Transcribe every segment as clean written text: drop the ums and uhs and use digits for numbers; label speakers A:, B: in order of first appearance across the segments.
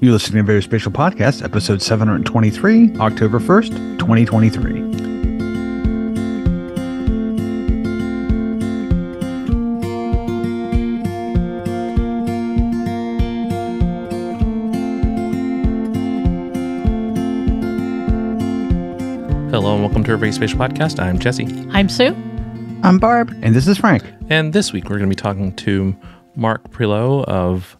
A: You're listening to VerySpatial Podcast, episode 723, October 1st, 2023.
B: Hello and welcome to our VerySpatial Podcast. I'm Jesse.
C: I'm Sue.
D: I'm Barb.
A: And this is Frank.
B: And this week we're going to be talking to Marc Prioleau of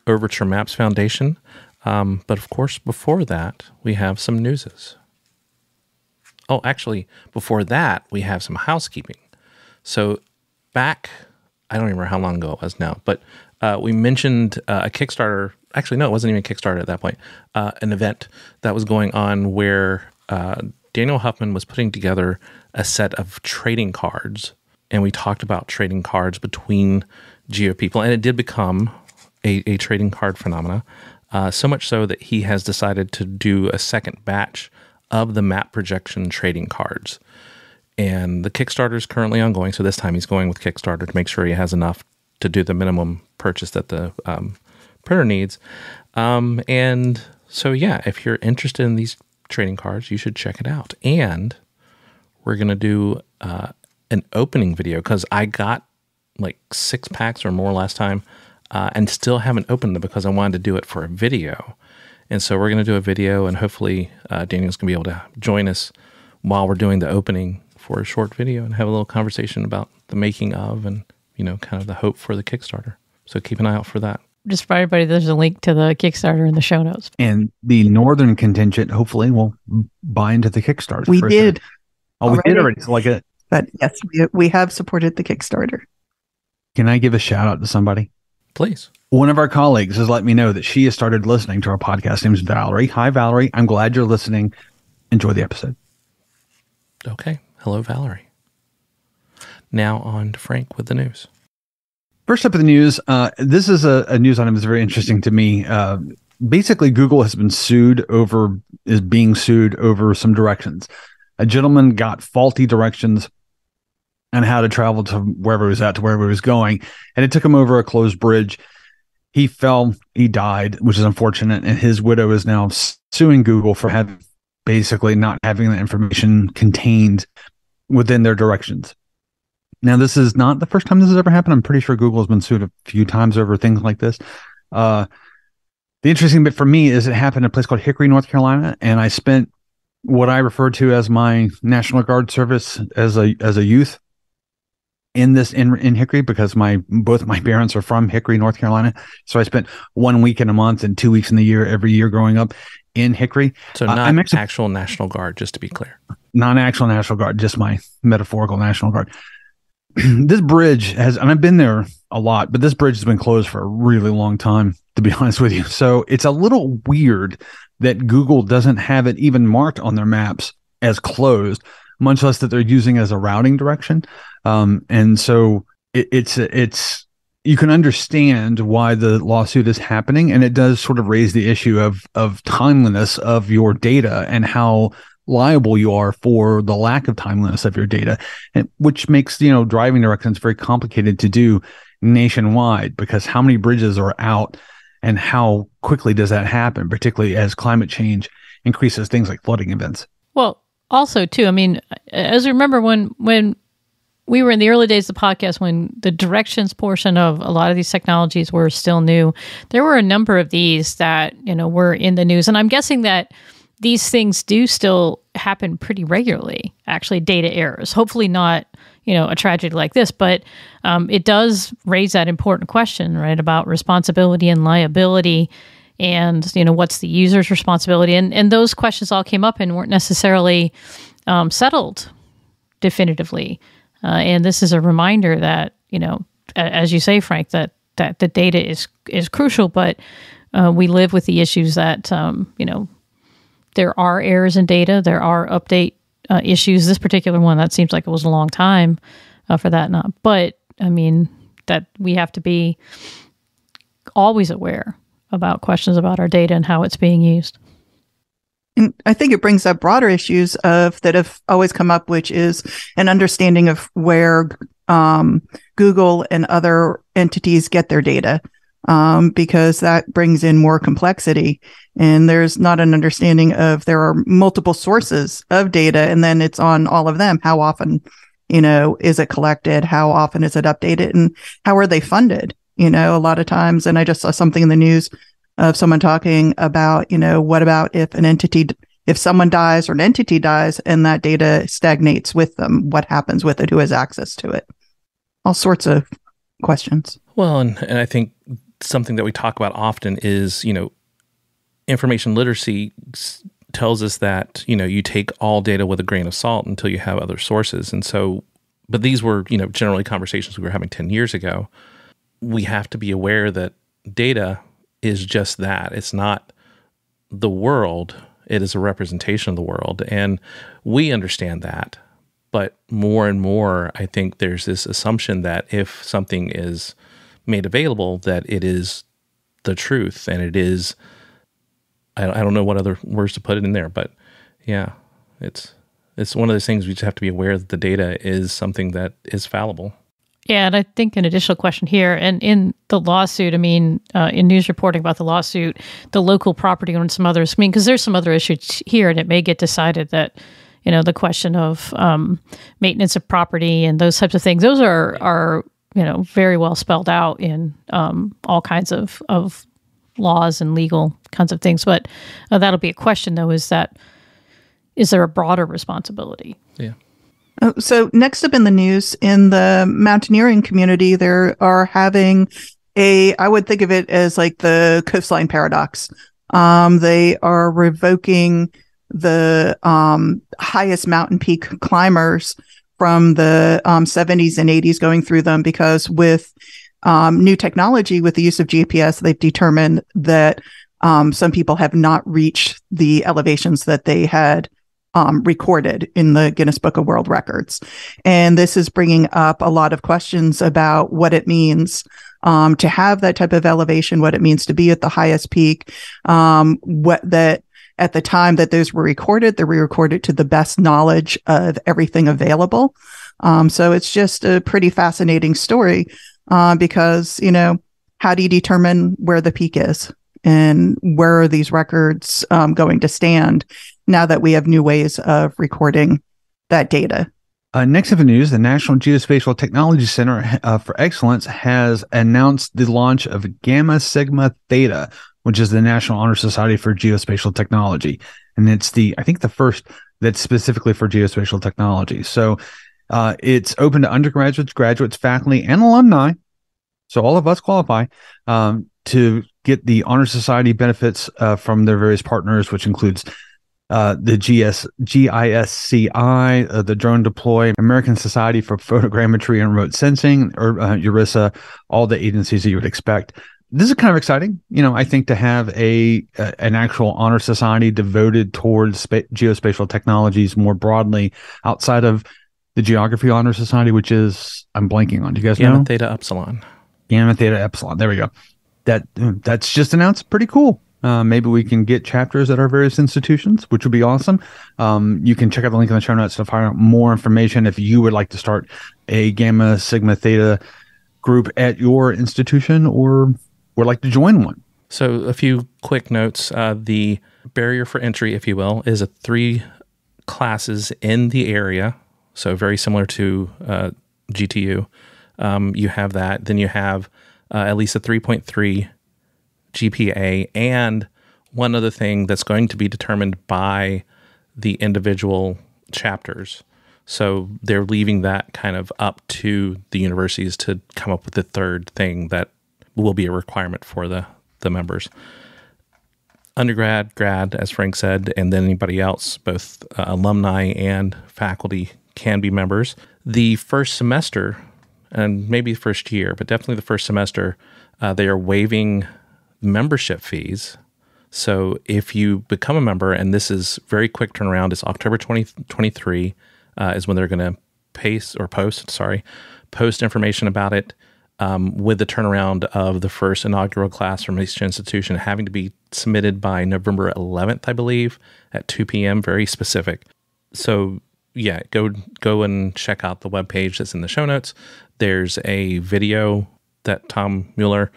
B: Overture Foundation. But of course, before that, we have some newses. Oh, actually, before that, we have some housekeeping. So back, I don't even remember how long ago it was now, but we mentioned a Kickstarter. Actually, no, it wasn't even a Kickstarter at that point. An event that was going on where Daniel Huffman was putting together a set of trading cards. And we talked about trading cards between geo people. And it did become a trading card phenomena. So much so that he has decided to do a second batch of the map projection trading cards. And the Kickstarter is currently ongoing. So this time he's going with Kickstarter to make sure he has enough to do the minimum purchase that the printer needs. And so, yeah, if you're interested in these trading cards, you should check it out. And we're going to do an opening video because I got like 6 packs or more last time. And still haven't opened them because I wanted to do it for a video. And so we're going to do a video, and hopefully Daniel's going to be able to join us while we're doing the opening for a short video and have a little conversation about the making of and, you know, kind of the hope for the Kickstarter. So keep an eye out for that.
C: Just for everybody, there's a link to the Kickstarter in the show notes.
A: And the northern contingent, hopefully, will buy into the Kickstarter.
D: We did.
A: Oh, we did already. So
D: but yes, we have supported the Kickstarter.
A: Can I give a shout out to somebody?
B: Please.
A: One of our colleagues has let me know that she has started listening to our podcast. Her name's Valerie. Hi, Valerie. I'm glad you're listening. Enjoy the episode.
B: Okay. Hello, Valerie. Now on to Frank with the news.
A: First up in the news, this is a news item that's very interesting to me. Basically, Google is being sued over some directions. A gentleman got faulty directions on how to travel to wherever he was at, to wherever he was going. And it took him over a closed bridge. He fell, he died, which is unfortunate. And his widow is now suing Google for basically not having the information contained within their directions. Now, this is not the first time this has ever happened. I'm pretty sure Google has been sued a few times over things like this. The interesting bit for me is it happened in a place called Hickory, North Carolina. And I spent what I refer to as my National Guard service as a youth in Hickory, because both my parents are from Hickory, North Carolina. So I spent 1 week in a month and 2 weeks in the year every year growing up in Hickory.
B: So not actual National Guard, just to be clear. Not
A: actual National Guard, just my metaphorical National Guard. This bridge and I've been there a lot, but this bridge has been closed for a really long time, to be honest with you. So it's a little weird that Google doesn't have it even marked on their maps as closed, much less that they're using as a routing direction. And so it's you can understand why the lawsuit is happening, and it does sort of raise the issue of timeliness of your data and how liable you are for the lack of timeliness of your data, and which makes driving directions very complicated to do nationwide, because how many bridges are out and how quickly does that happen, particularly as climate change increases things like flooding events.
C: Well, also, too, I mean, as you remember when we were in the early days of the podcast, when the directions portion of a lot of these technologies were still new, there were a number of these that, were in the news. And I'm guessing that these things do still happen pretty regularly, actually, data errors. Hopefully not, a tragedy like this, but it does raise that important question, right, about responsibility and liability. And, what's the user's responsibility? And those questions all came up and weren't necessarily settled definitively. And this is a reminder that, as you say, Frank, that the data is crucial, but we live with the issues that, there are errors in data. There are update issues. This particular one, that seems like it was a long time for that. But, I mean, that we have to be always aware about questions about our data and how it's being used.
D: And I think it brings up broader issues that have always come up, which is an understanding of where Google and other entities get their data. because that brings in more complexity. And there's not an understanding of there are multiple sources of data, and then it's on all of them. How often, is it collected? How often is it updated? And how are they funded? A lot of times, and I just saw something in the news of someone talking about, what about if someone dies or an entity dies and that data stagnates with them, what happens with it? Who has access to it? All sorts of questions.
B: Well, and I think something that we talk about often is, information literacy tells us that, you take all data with a grain of salt until you have other sources. And so, but these were, generally conversations we were having 10 years ago. We have to be aware that data is just that. It's not the world. It is a representation of the world. And we understand that. But more and more, I think there's this assumption that if something is made available, that it is the truth, and it is, I don't know what other words to put it in there, but yeah, it's one of those things we just have to be aware that the data is something that is fallible.
C: Yeah, and I think an additional question here, and in the lawsuit, in news reporting about the lawsuit, the local property owner and some others, because there's some other issues here, and it may get decided that, the question of maintenance of property and those types of things, those are very well spelled out in all kinds of laws and legal kinds of things. But that'll be a question, though, is there a broader responsibility?
B: Yeah.
D: So next up in the news, in the mountaineering community, they are having I would think of it as like the coastline paradox. They are revoking the highest mountain peak climbers from the 70s and 80s, going through them because with new technology, with the use of GPS, they've determined that some people have not reached the elevations that they had recorded in the Guinness Book of World Records. And this is bringing up a lot of questions about what it means to have that type of elevation, what it means to be at the highest peak, what that at the time that those were recorded, they were recorded to the best knowledge of everything available. So it's just a pretty fascinating story because, how do you determine where the peak is and where are these records going to stand now that we have new ways of recording that data?
A: Next up in news, the National Geospatial Technology Center for Excellence has announced the launch of Gamma Sigma Theta, which is the National Honor Society for Geospatial Technology. And it's the first that's specifically for geospatial technology. So it's open to undergraduates, graduates, faculty, and alumni. So all of us qualify to get the Honor Society benefits from their various partners, which includes the GISCI, the Drone Deploy, American Society for Photogrammetry and Remote Sensing, or ERISA, all the agencies that you would expect. This is kind of exciting, I think, to have an actual honor society devoted towards geospatial technologies more broadly outside of the Geography Honor Society, which is, I'm blanking on. Do you guys know?
B: Gamma Theta Epsilon.
A: Gamma Theta Epsilon. There we go. That's just announced. Pretty cool. Maybe we can get chapters at our various institutions, which would be awesome. You can check out the link in the show notes to find out more information if you would like to start a Gamma Sigma Theta group at your institution or would like to join one.
B: So a few quick notes. The barrier for entry, if you will, is 3 classes in the area. So very similar to GTU. You have that. Then you have at least a 3.3 GPA, and one other thing that's going to be determined by the individual chapters. So they're leaving that kind of up to the universities to come up with the third thing that will be a requirement for the members. Undergrad, grad, as Frank said, and then anybody else, both alumni and faculty, can be members. The first semester, and maybe the first year, but definitely the first semester, they are waiving membership fees. So if you become a member, and this is very quick turnaround, it's October 2023 is when they're going to post information about it, with the turnaround of the first inaugural class from each institution having to be submitted by November 11th, I believe, at 2 p.m., very specific. So yeah, go and check out the webpage that's in the show notes. There's a video that Tom Mueller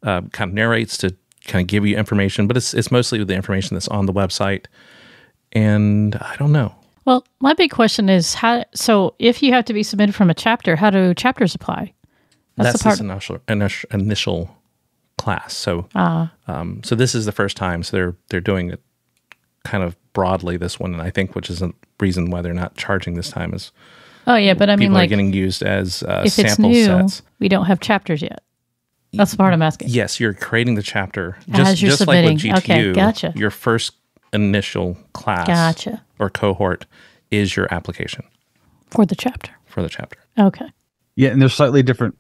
B: kind of narrates to kind of give you information, but it's mostly the information that's on the website. And I don't know.
C: Well, my big question is so if you have to be submitted from a chapter, how do chapters apply?
B: That's the initial class. So, so this is the first time. So they're doing it kind of broadly, this one, and I think, which is a reason why they're not charging this time, is
C: but I mean,
B: people
C: like,
B: are getting used as
C: if
B: sample
C: it's new,
B: sets.
C: We don't have chapters yet. That's the part I'm asking.
B: Yes, you're creating the chapter
C: As you're
B: just like with
C: submitting.
B: GTU.
C: Okay, gotcha.
B: Your first initial class or cohort is your application
C: for the chapter. Okay.
A: Yeah, and there's slightly different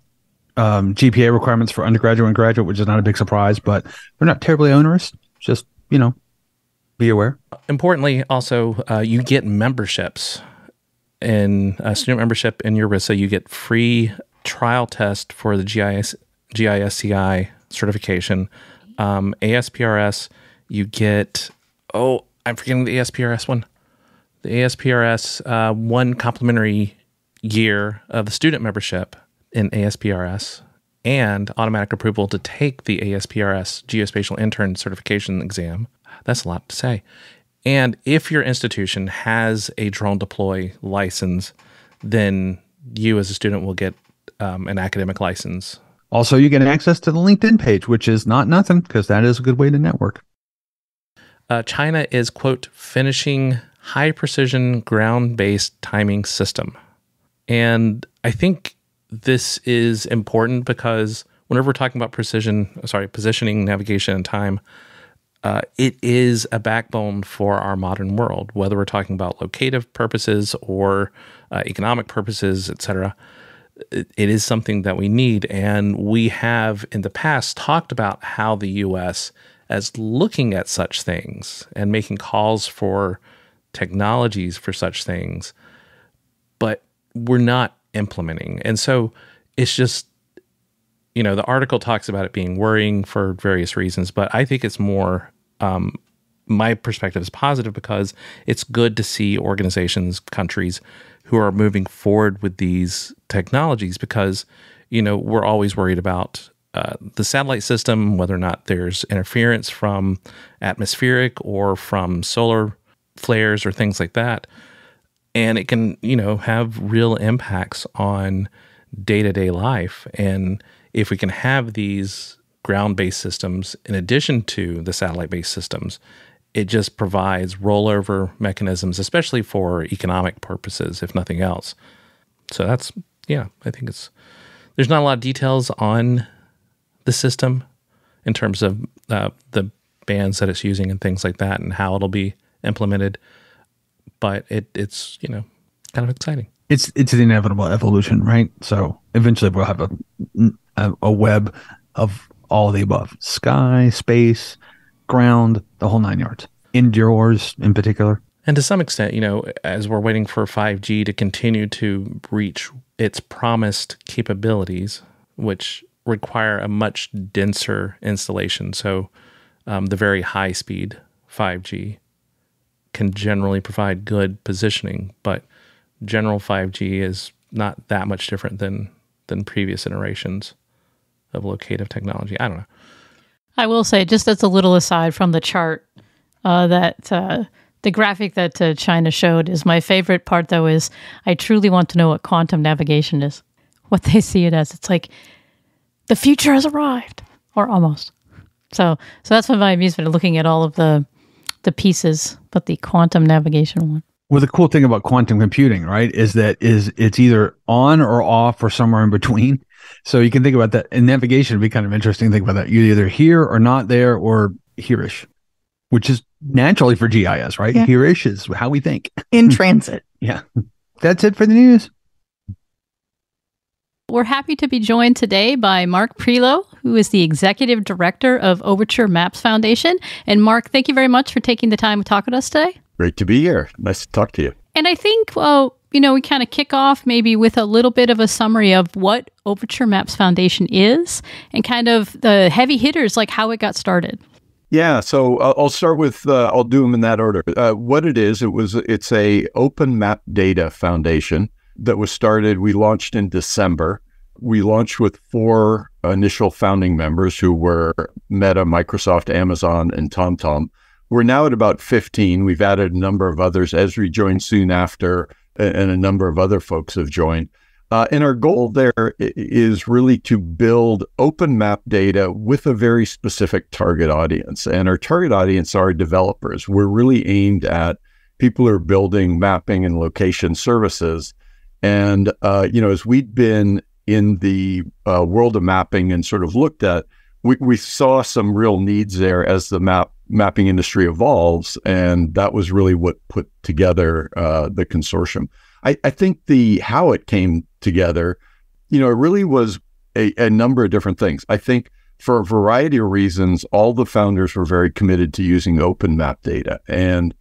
A: GPA requirements for undergraduate and graduate, which is not a big surprise, but they're not terribly onerous. Just, be aware.
B: Importantly, also, you get memberships in a student membership in your RISA. You get free trial test for the GISCI certification. ASPRS, you get, I'm forgetting the ASPRS one. The ASPRS, one complimentary year of the student membership in ASPRS and automatic approval to take the ASPRS Geospatial Intern Certification exam. That's a lot to say. And if your institution has a drone deploy license, then you as a student will get an academic license.
A: Also, you get access to the LinkedIn page, which is not nothing, because that is a good way to network.
B: China is, quote, finishing high-precision ground-based timing system. And I think this is important because whenever we're talking about positioning, navigation, and time, it is a backbone for our modern world, whether we're talking about locative purposes or economic purposes, etc. It is something that we need. And we have in the past talked about how the U.S. as looking at such things and making calls for technologies for such things, but we're not implementing. And so it's just, the article talks about it being worrying for various reasons, but I think it's more, my perspective is positive because it's good to see organizations, countries who are moving forward with these technologies because, we're always worried about the satellite system, whether or not there's interference from atmospheric or from solar flares or things like that. And it can, have real impacts on day-to-day life. And if we can have these ground-based systems in addition to the satellite-based systems, it just provides rollover mechanisms, especially for economic purposes, if nothing else. So that's, I think there's not a lot of details on the system in terms of the bands that it's using and things like that and how it'll be implemented. But it's kind of exciting.
A: It's an inevitable evolution, right? So eventually we'll have a web of all of the above: sky, space, ground, the whole 9 yards. Indoors in particular.
B: And to some extent, as we're waiting for 5G to continue to reach its promised capabilities, which require a much denser installation. So the very high speed 5G can generally provide good positioning, but general 5G is not that much different than previous iterations of locative technology. I don't know.
C: I will say, just as a little aside from the chart, that the graphic that China showed is my favorite part, though, is I truly want to know what quantum navigation is, what they see it as. It's like the future has arrived, or almost. So that's my amusement, looking at all of the pieces, but the quantum navigation one.
A: Well, the cool thing about quantum computing, right, is that it's either on or off or somewhere in between. So you can think about that. And navigation would be kind of interesting to think about that. You're either here or not there or here-ish, which is naturally for GIS, right? Yeah. Here-ish is how we think.
D: In transit.
A: Yeah. That's it for the news.
C: We're happy to be joined today by Marc Prioleau, who is the Executive Director of Overture Maps Foundation. And Marc, thank you very much for taking the time to talk with us today.
E: Great to be here. Nice to talk to you.
C: And I think, we kind of kick off maybe with a little bit of a summary of what Overture Maps Foundation is and kind of the heavy hitters, like how it got started.
E: Yeah, so I'll start with, I'll do them in that order. What it is, it's a open map data foundation that was started. We launched in December. We launched with 4 initial founding members, who were Meta, Microsoft, Amazon, and TomTom. We're now at about 15. We've added a number of others. Esri joined soon after, and a number of other folks have joined. And our goal there is really to build open map data with a very specific target audience. And our target audience are developers. We're really aimed at people who are building mapping and location services. And, as we'd been in the world of mapping and sort of looked at, we saw some real needs there as the mapping industry evolves. And that was really what put together the consortium. I think how it came together, it really was a number of different things. I think for a variety of reasons, all the founders were very committed to using open map data. And,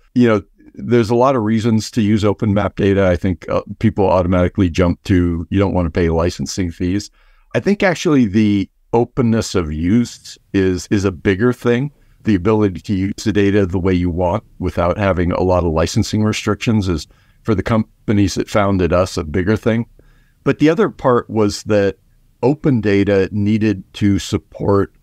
E: there's a lot of reasons to use open map data. I think people automatically jump to, you don't want to pay licensing fees. I think actually the openness of use is a bigger thing. The ability to use the data the way you want without having a lot of licensing restrictions is, for the companies that founded us, a bigger thing. But the other part was that open data needed to support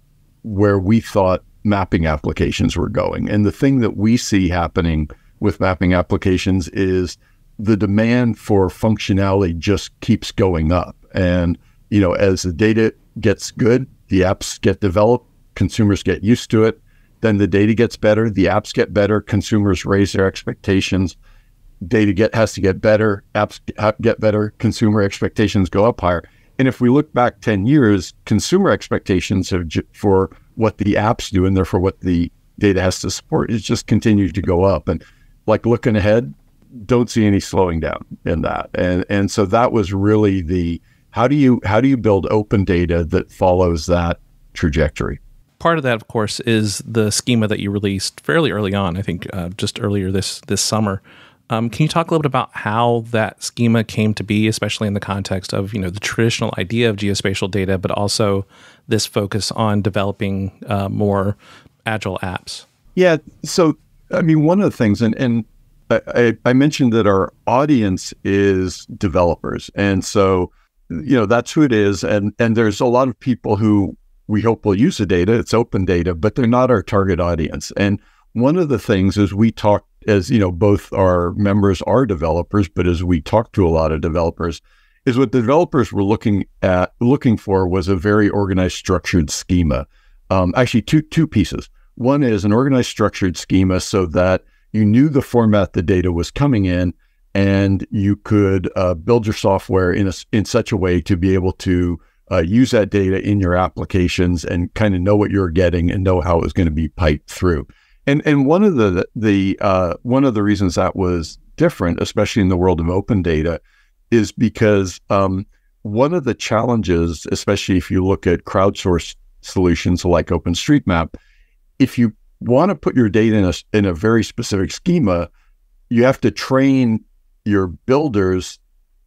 E: where we thought mapping applications were going. And the thing that we see happening with mapping applications is the demand for functionality just keeps going up. And, as the data gets good, the apps get developed, consumers get used to it, then the data gets better, the apps get better, consumers raise their expectations, data has to get better, apps get better, consumer expectations go up higher. And if we look back 10 years, consumer expectations for what the apps do and therefore what the data has to support is just continued to go up. And like looking ahead, don't see any slowing down in that. And so that was really the, how do you build open data that follows that trajectory?
B: Part of that, of course, is the schema that you released fairly early on, I think just earlier this summer. Can you talk a little bit about how that schema came to be, especially in the context of, the traditional idea of geospatial data, but also this focus on developing more agile apps?
E: Yeah. So, one of the things, and I mentioned that our audience is developers. And so, that's who it is. And there's a lot of people who we hope will use the data. It's open data, but they're not our target audience. And one of the things is we talk, as both our members are developers, but as we talk to a lot of developers, is what the developers were looking for was a very organized, structured schema. Actually, two pieces. One is an organized, structured schema so that you knew the format the data was coming in, and you could build your software in such a way to be able to use that data in your applications and kind of know what you're getting and know how it was going to be piped through. And one of the reasons that was different, especially in the world of open data, is because one of the challenges, especially if you look at crowdsourced solutions like OpenStreetMap, if you want to put your data in a very specific schema, you have to train your builders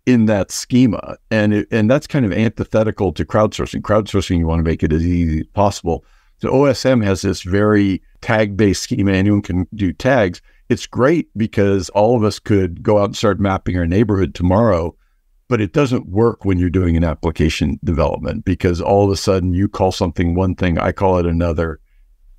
E: in that schema, and that's kind of antithetical to crowdsourcing. Crowdsourcing, you want to make it as easy as possible. So OSM has this very tag-based schema. Anyone can do tags. It's great because all of us could go out and start mapping our neighborhood tomorrow, but it doesn't work when you're doing an application development because all of a sudden you call something one thing, I call it another.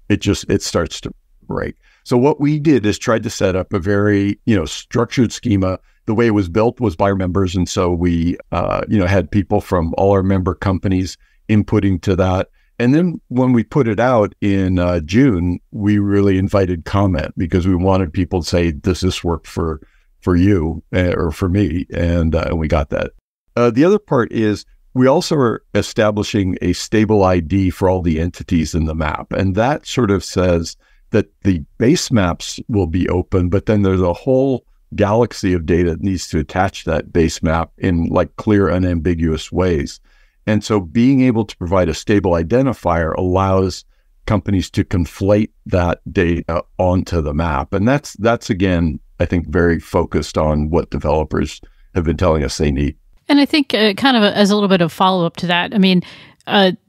E: It starts to break. So what we did is tried to set up a very, structured schema. The way it was built was by our members. And so we, had people from all our member companies inputting to that. And then when we put it out in June, we really invited comment because we wanted people to say, does this work for you or for me? And we got that. The other part is we also are establishing a stable ID for all the entities in the map. And that sort of says that the base maps will be open, but then there's a whole galaxy of data that needs to attach that base map in like clear, unambiguous ways. And so being able to provide a stable identifier allows companies to conflate that data onto the map. And that's again, I think, very focused on what developers have been telling us they need.
C: And I think kind of as a little bit of follow-up to that,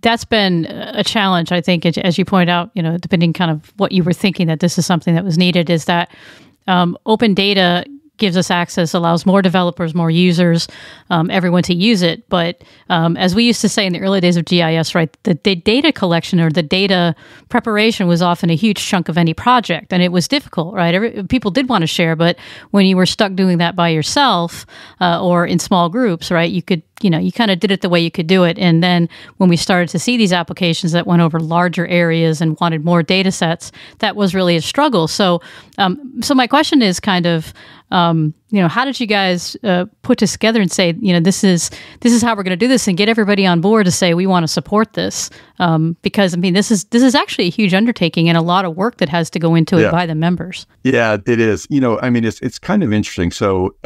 C: that's been a challenge, I think, as you point out, depending kind of what you were thinking that this is something that was needed, is that open data gives us access, allows more developers, more users, everyone to use it. But as we used to say in the early days of GIS, right, the data collection or the data preparation was often a huge chunk of any project, and it was difficult, right? People did want to share, but when you were stuck doing that by yourself or in small groups, right, you kind of did it the way you could do it. And then when we started to see these applications that went over larger areas and wanted more data sets, that was really a struggle. So my question is kind of, how did you guys put this together and say, this is how we're going to do this, and get everybody on board to say we want to support this? Because this is actually a huge undertaking and a lot of work that has to go into it by the members.
E: Yeah, it is. It's kind of interesting. So,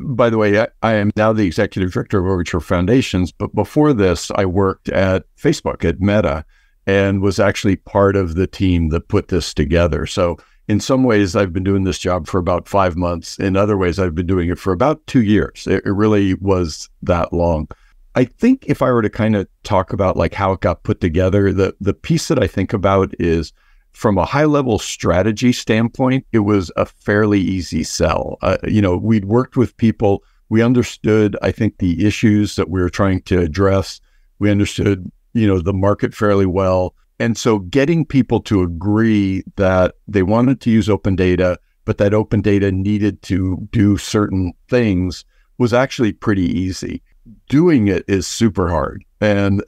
E: by the way, I am now the executive director of Overture Foundations, but before this, I worked at Facebook at Meta and was actually part of the team that put this together. So in some ways, I've been doing this job for about 5 months. In other ways, I've been doing it for about 2 years. It really was that long. I think if I were to kind of talk about like how it got put together, the piece that I think about is from a high level strategy standpoint, it was a fairly easy sell. We'd worked with people. We understood, I think, the issues that we were trying to address. We understood, the market fairly well. And so getting people to agree that they wanted to use open data, but that open data needed to do certain things was actually pretty easy. Doing it is super hard. And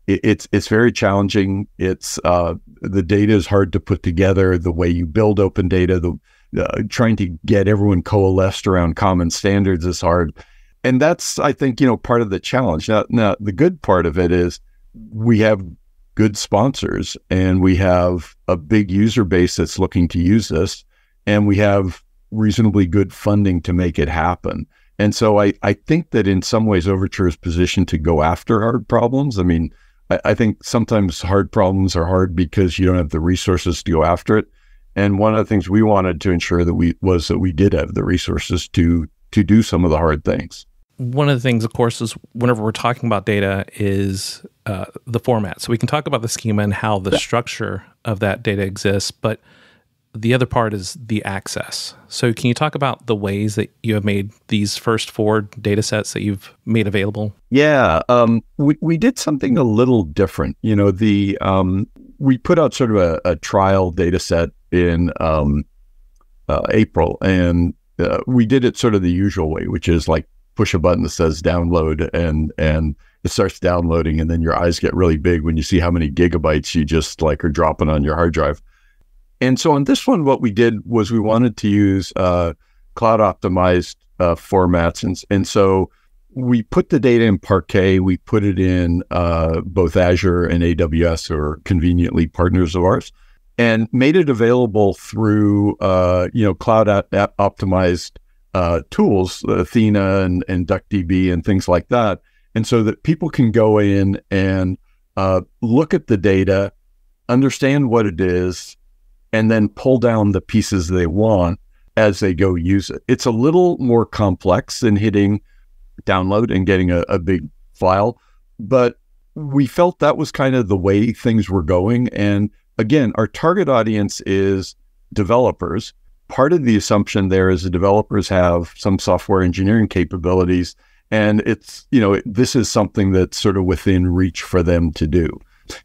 E: it's very challenging. It's the data is hard to put together. The way you build open data, trying to get everyone coalesced around common standards is hard. And that's, I think, part of the challenge. Now, the good part of it is we have good sponsors and we have a big user base that's looking to use this, and we have reasonably good funding to make it happen. And so I think that in some ways Overture is positioned to go after hard problems. I think sometimes hard problems are hard because you don't have the resources to go after it. And one of the things we wanted to ensure that we did have the resources to do some of the hard things.
B: One of the things, of course, is whenever we're talking about data is the format. So we can talk about the schema and how the structure of that data exists, but the other part is the access. So can you talk about the ways that you have made these first 4 data sets that you've made available?
E: Yeah, we did something a little different. We put out sort of a trial data set in April, and we did it sort of the usual way, which is like push a button that says download, and it starts downloading, and then your eyes get really big when you see how many gigabytes you just like are dropping on your hard drive. And so on this one, what we did was we wanted to use cloud optimized formats. And so we put the data in Parquet, we put it in both Azure and AWS, who are conveniently partners of ours, and made it available through cloud optimized tools, Theta and DuckDB and things like that. And so that people can go in and look at the data, understand what it is, and then pull down the pieces they want as they go use it. It's a little more complex than hitting download and getting a big file, but we felt that was kind of the way things were going. And again, our target audience is developers. Part of the assumption there is the developers have some software engineering capabilities, and it's, this is something that's sort of within reach for them to do.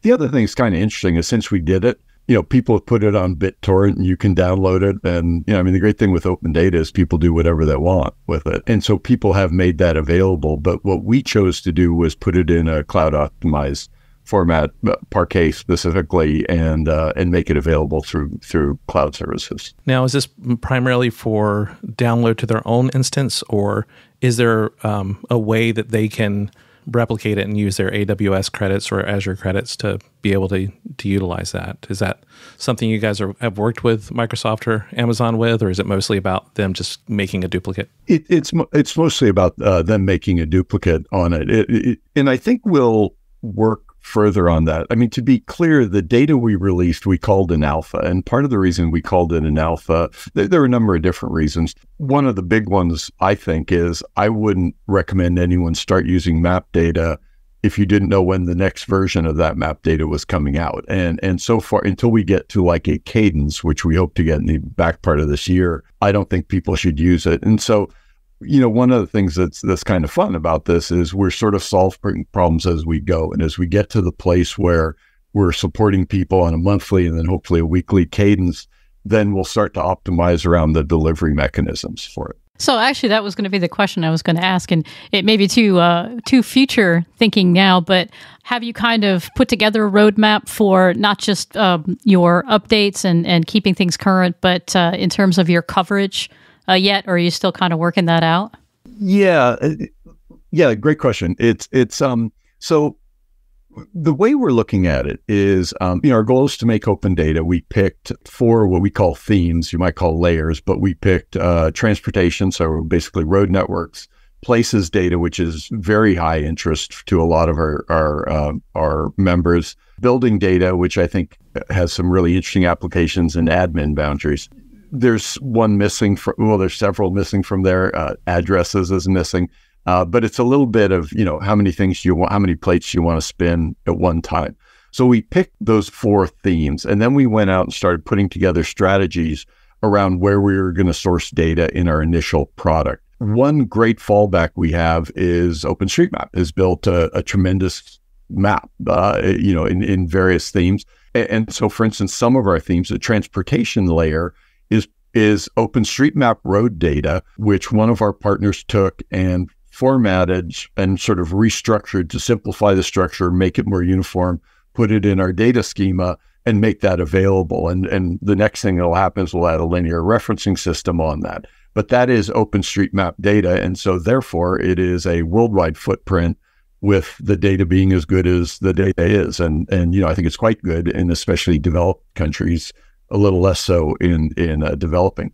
E: The other thing that's kind of interesting is since we did it, people have put it on BitTorrent and you can download it. And, the great thing with open data is people do whatever they want with it. And so people have made that available. But what we chose to do was put it in a cloud optimized format, Parquet specifically, and make it available through cloud services.
B: Now, is this primarily for download to their own instance, or is there a way that they can replicate it and use their AWS credits or Azure credits to be able to utilize that? Is that something you guys have worked with Microsoft or Amazon with, or is it mostly about them just making a duplicate?
E: It's mostly about them making a duplicate on it. And I think we'll work further on that. To be clear, the data we released, we called an alpha. And part of the reason we called it an alpha, there are a number of different reasons. One of the big ones, I think, is I wouldn't recommend anyone start using map data if you didn't know when the next version of that map data was coming out. And so far, until we get to like a cadence, which we hope to get in the back part of this year, I don't think people should use it. And so, one of the things that's kind of fun about this is we're sort of solving problems as we go. And as we get to the place where we're supporting people on a monthly and then hopefully a weekly cadence, then we'll start to optimize around the delivery mechanisms for it.
C: So actually, that was going to be the question I was going to ask, and it may be too future thinking now, but have you kind of put together a roadmap for not just your updates and keeping things current, but in terms of your coverage yet, or are you still kind of working that out?
E: Yeah, great question. It's so the way we're looking at it is, our goal is to make open data. We picked 4 what we call themes, you might call layers, but we picked transportation, so basically road networks, places data, which is very high interest to a lot of our members, building data, which I think has some really interesting applications, and admin boundaries. There's one missing there's several missing from there. Addresses is missing. But it's a little bit of, how many things do you want, how many plates do you want to spin at one time? So we picked those 4 themes, and then we went out and started putting together strategies around where we were going to source data in our initial product. One great fallback we have is OpenStreetMap has built a tremendous map, in various themes. And so, for instance, some of our themes, the transportation layer is OpenStreetMap road data, which one of our partners took and formatted and sort of restructured to simplify the structure, make it more uniform, put it in our data schema, and make that available. And the next thing that'll happen is we'll add a linear referencing system on that. But that is OpenStreetMap data. And so therefore, it is a worldwide footprint with the data being as good as the data is. And I think it's quite good in especially developed countries, a little less so in developing.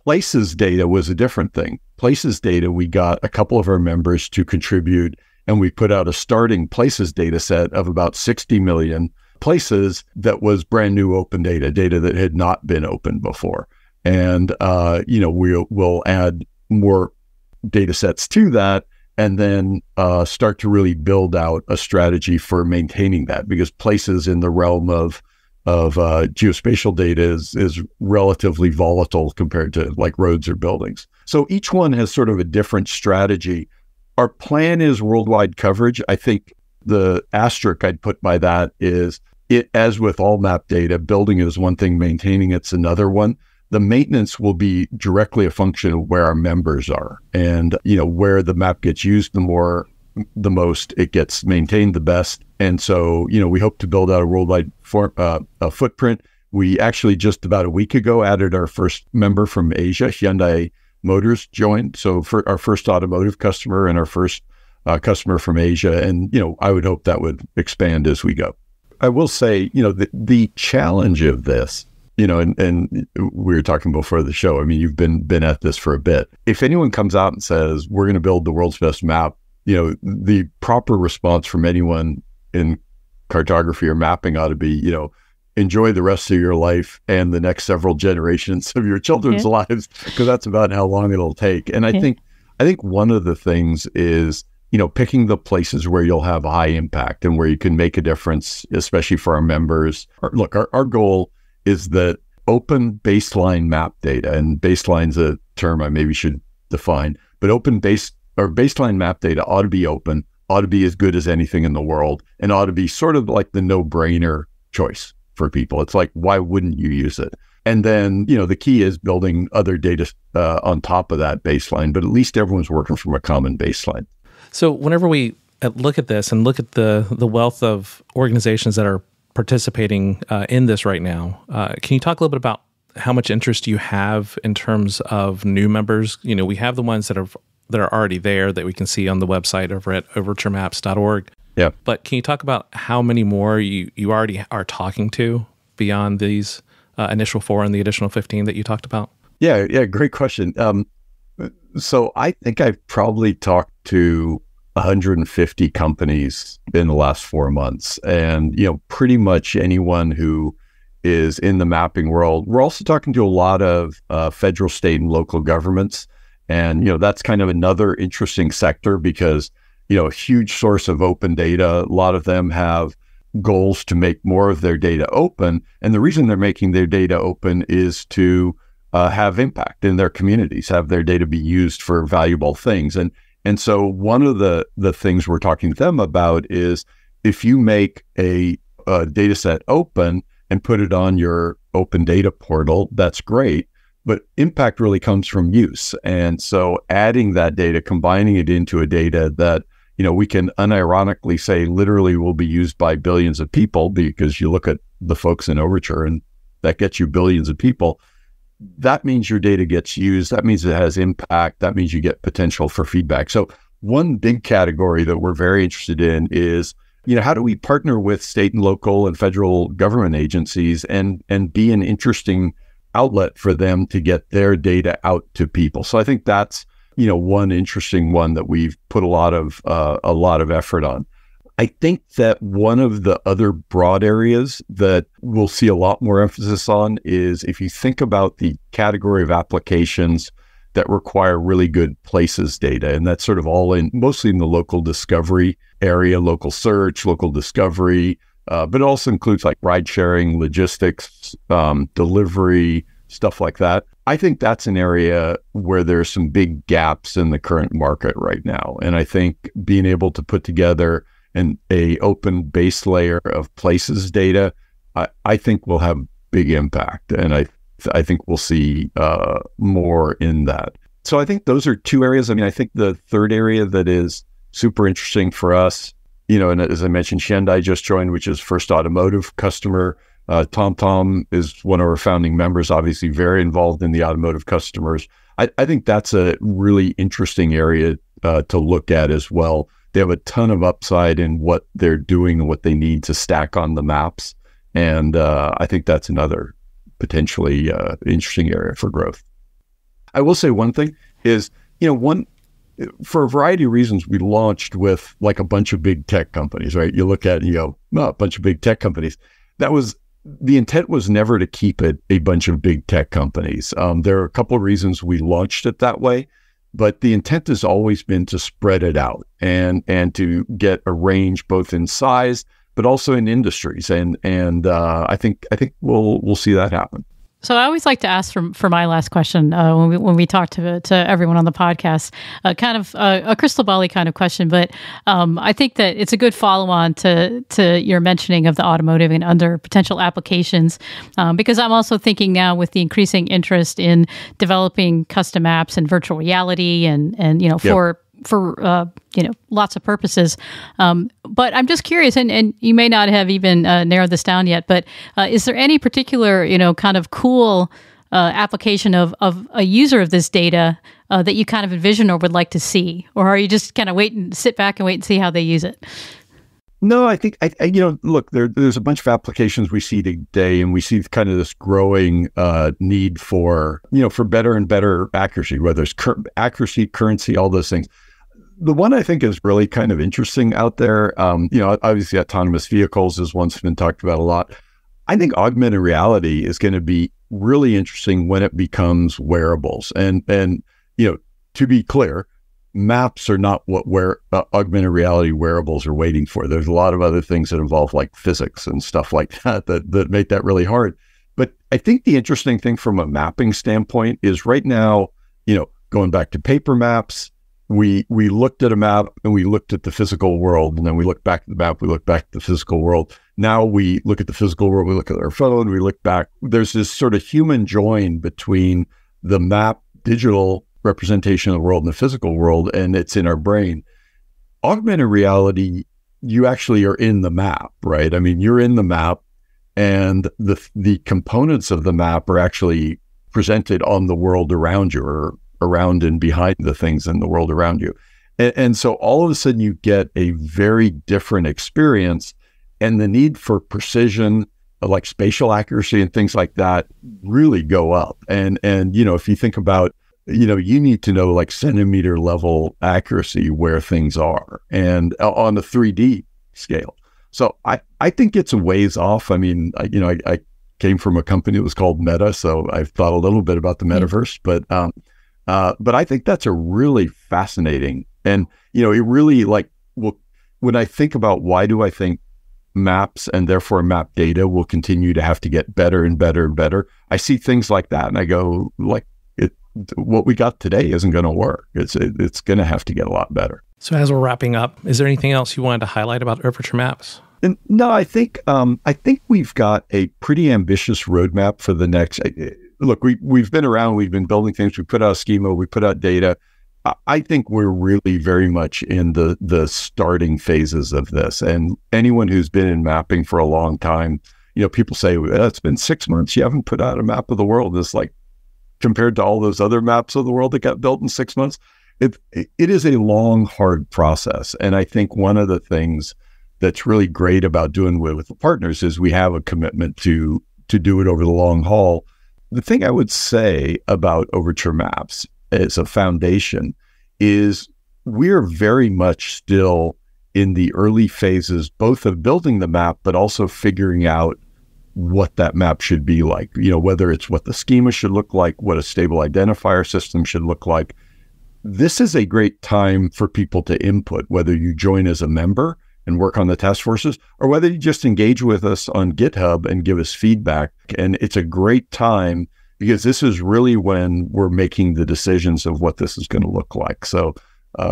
E: Places data was a different thing. Places data, we got a couple of our members to contribute, and we put out a starting places data set of about 60 million places that was brand new open data that had not been open before. And, we'll add more data sets to that, and then start to really build out a strategy for maintaining that, because places in the realm of geospatial data is relatively volatile compared to like roads or buildings. So each one has sort of a different strategy. Our plan is worldwide coverage. I think the asterisk I'd put by that is, as with all map data, building it is one thing, maintaining it's another one. The maintenance will be directly a function of where our members are, and where the map gets used the most, it gets maintained the best. And so, we hope to build out a worldwide footprint. We actually just about a week ago added our first member from Asia. Hyundai Motors joined. So for our first automotive customer and our first customer from Asia. And, I would hope that would expand as we go. I will say, the challenge of this, and we were talking before the show, I mean, you've been at this for a bit. If anyone comes out and says, we're going to build the world's best map, the proper response from anyone in cartography or mapping ought to be, enjoy the rest of your life and the next several generations of your children's lives, because that's about how long it'll take. And I think one of the things is, picking the places where you'll have high impact and where you can make a difference, especially for our members. Look, our goal is that open baseline map data, and baseline's a term I maybe should define, but baseline map data ought to be open, ought to be as good as anything in the world, and ought to be sort of like the no-brainer choice for people. It's like, why wouldn't you use it? And then, the key is building other data on top of that baseline, but at least everyone's working from a common baseline.
B: So whenever we look at this and look at the wealth of organizations that are participating in this right now, can you talk a little bit about how much interest you have in terms of new members? We have the ones that are already there that we can see on the website over at overturemaps.org.
E: Yeah.
B: But can you talk about how many more you already are talking to beyond these initial 4 and the additional 15 that you talked about?
E: Yeah, great question. So I think I've probably talked to 150 companies in the last 4 months, and pretty much anyone who is in the mapping world. We're also talking to a lot of federal, state, and local governments. And, that's kind of another interesting sector, because, a huge source of open data. A lot of them have goals to make more of their data open. And the reason they're making their data open is to have impact in their communities, have their data be used for valuable things. And so one of the things we're talking to them about is if you make a data set open and put it on your open data portal, that's great. But impact really comes from use. And so adding that data, combining it into a data that, we can unironically say literally will be used by billions of people, because you look at the folks in Overture and that gets you billions of people. That means your data gets used. That means it has impact. That means you get potential for feedback. So one big category that we're very interested in is, how do we partner with state and local and federal government agencies and be an interesting outlet for them to get their data out to people? So I think that's, one interesting one that we've put a lot of effort on. I think that one of the other broad areas that we'll see a lot more emphasis on is if you think about the category of applications that require really good places data, and that's sort of mostly in the local discovery area, local search, local discovery, but it also includes like ride sharing, logistics, delivery, stuff like that. I think that's an area where there's some big gaps in the current market right now. And I think being able to put together a open base layer of places data, I think will have big impact. And I think we'll see more in that. So I think those are two areas. I mean, I think the third area that is super interesting for us, and as I mentioned, Hyundai just joined, which is first automotive customer. TomTom is one of our founding members, obviously very involved in the automotive customers. I think that's a really interesting area to look at as well. They have a ton of upside in what they're doing and what they need to stack on the maps. And I think that's another potentially interesting area for growth. I will say one thing is, for a variety of reasons, we launched with like a bunch of big tech companies, right? You look at, a bunch of big tech companies. The intent was never to keep it a bunch of big tech companies. There are a couple of reasons we launched it that way, but the intent has always been to spread it out and to get a range both in size, but also in industries. And I think we'll see that happen.
C: So I always like to ask for my last question when we talk to everyone on the podcast, kind of a crystal ball-y kind of question, but I think that it's a good follow-on to your mentioning of the automotive and other potential applications, because I'm also thinking now with the increasing interest in developing custom apps and virtual reality and for lots of purposes. But I'm just curious, and you may not have even narrowed this down yet, but is there any particular, kind of cool application of a user of this data that you kind of envision or would like to see? Or are you just kind of sit back and wait and see how they use it?
E: No, I think, look, there's a bunch of applications we see today, and we see kind of this growing need for better and better accuracy, whether it's accuracy, currency, all those things. The one I think is really kind of interesting out there, obviously autonomous vehicles is one that's been talked about a lot. I think augmented reality is going to be really interesting when it becomes wearables. And to be clear, maps are not what augmented reality wearables are waiting for. There's a lot of other things that involve like physics and stuff like that make that really hard. But I think the interesting thing from a mapping standpoint is right now, going back to paper maps, we looked at a map and we looked at the physical world, and then we looked back at the map, we looked back at the physical world. Now we look at the physical world, we look at our phone, we look back. There's this sort of human join between the map, digital representation of the world and the physical world, and it's in our brain. Augmented reality, you actually are in the map, right? I mean, you're in the map, and the components of the map are actually presented on the world around you, or around and behind the things in the world around you. And so all of a sudden you get a very different experience, and the need for precision, like spatial accuracy and things like that, really go up. And if you think about, you need to know like centimeter level accuracy where things are, and on a 3D scale. So I think it's a ways off. I mean, I came from a company that was called Meta, so I've thought a little bit about the metaverse, but I think that's a really fascinating, and it really, like, when I think about why do I think maps and therefore map data will continue to have to get better and better and better, I see things like that and I go, like, what we got today isn't going to work. It's going to have to get a lot better.
B: So as we're wrapping up, is there anything else you wanted to highlight about Overture Maps?
E: And no, I think we've got a pretty ambitious roadmap for the next. Look, we've been around, we've been building things. We put out Schema, we put out data. I think we're really very much in the starting phases of this. And anyone who's been in mapping for a long time, people say, it's been 6 months. You haven't put out a map of the world. It's like, compared to all those other maps of the world that got built in 6 months, it is a long, hard process. And I think one of the things that's really great about doing it with the partners is we have a commitment to do it over the long haul. The thing I would say about Overture Maps as a foundation is we're very much still in the early phases, both of building the map, but also figuring out what that map should be like, whether it's what the schema should look like, what a stable identifier system should look like. This is a great time for people to input, whether you join as a member and work on the task forces, or whether you just engage with us on GitHub and give us feedback. And it's a great time because this is really when we're making the decisions of what this is going to look like. So,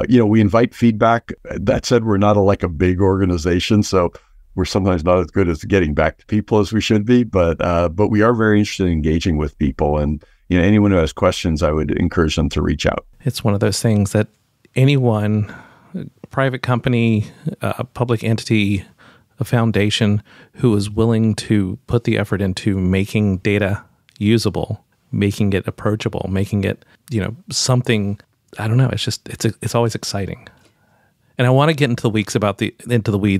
E: we invite feedback. That said, we're not like a big organization, so we're sometimes not as good as getting back to people as we should be, but we are very interested in engaging with people. And anyone who has questions, I would encourage them to reach out.
B: It's one of those things that anyone, private company, a public entity, a foundation, who is willing to put the effort into making data usable, making it approachable, making it something. I don't know. It's always exciting. And I want to get into the weeds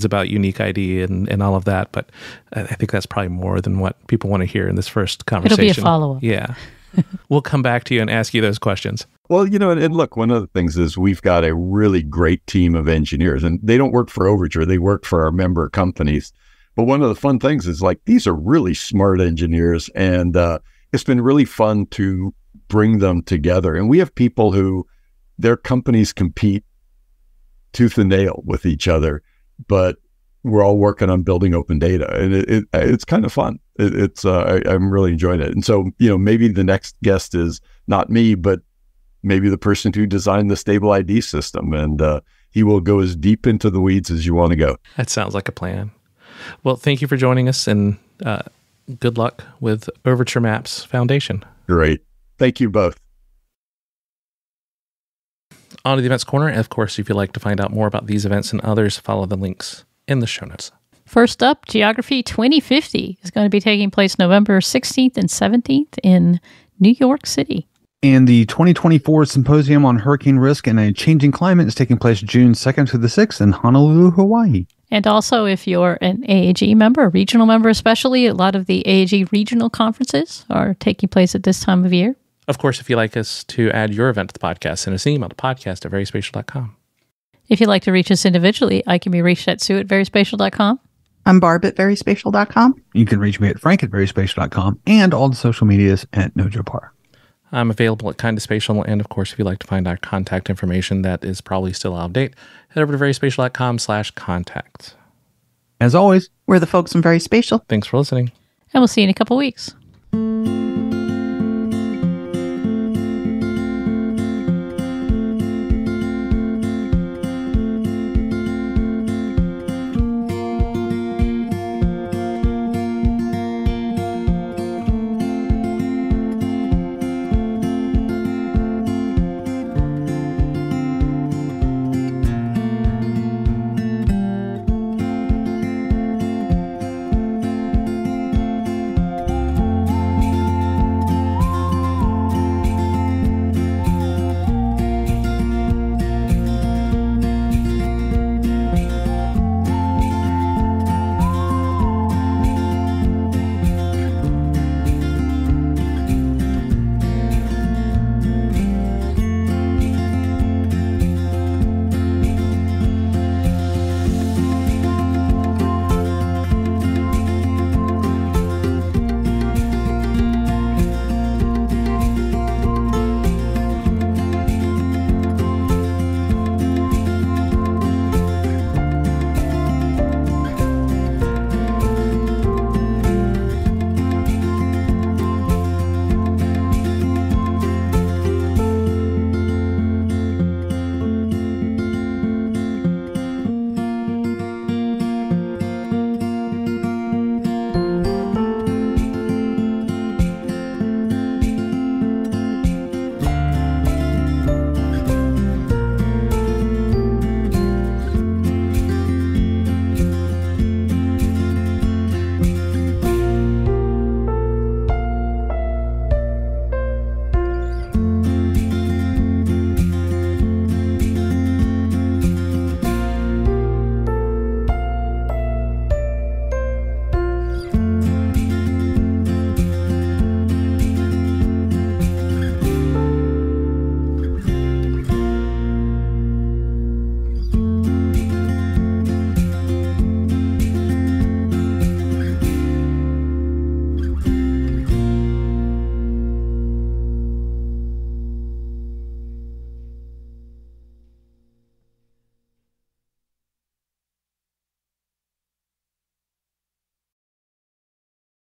B: about unique ID and all of that, but I think that's probably more than what people want to hear in this first conversation.
C: It'll be a follow-up.
B: Yeah. We'll come back to you and ask you those questions.
E: Well, and look, one of the things is we've got a really great team of engineers, and they don't work for Overture, they work for our member companies. But one of the fun things is, like, these are really smart engineers, and it's been really fun to bring them together. And we have people who their companies compete tooth and nail with each other, but we're all working on building open data, and it's kind of fun. I'm really enjoying it. And so, maybe the next guest is not me, but maybe the person who designed the stable ID system, and he will go as deep into the weeds as you want to go.
B: That sounds like a plan. Well, thank you for joining us, and good luck with Overture Maps Foundation.
E: Great. Thank you both.
B: On to the Events Corner. And of course, if you'd like to find out more about these events and others, follow the links in the show notes.
C: First up, Geography 2050 is going to be taking place November 16th and 17th in New York City.
A: And the 2024 Symposium on Hurricane Risk and a Changing Climate is taking place June 2nd to the 6th in Honolulu, Hawaii.
C: And also, if you're an AAG member, a regional member especially, a lot of the AAG regional conferences are taking place at this time of year.
B: Of course, if you'd like us to add your event to the podcast, send us an email to podcast@veryspatial.com.
C: If you'd like to reach us individually, I can be reached at sue@veryspatial.com.
D: I'm Barb at VerySpatial.com.
A: You can reach me at Frank at VerySpatial.com and all the social medias at NoJoePar.
B: I'm available at Kinda Spatial, and of course, if you'd like to find our contact information that is probably still out of date, head over to veryspatial.com/contact.
A: As always,
D: we're the folks from VerySpatial.
B: Thanks for listening.
C: And we'll see you in a couple weeks.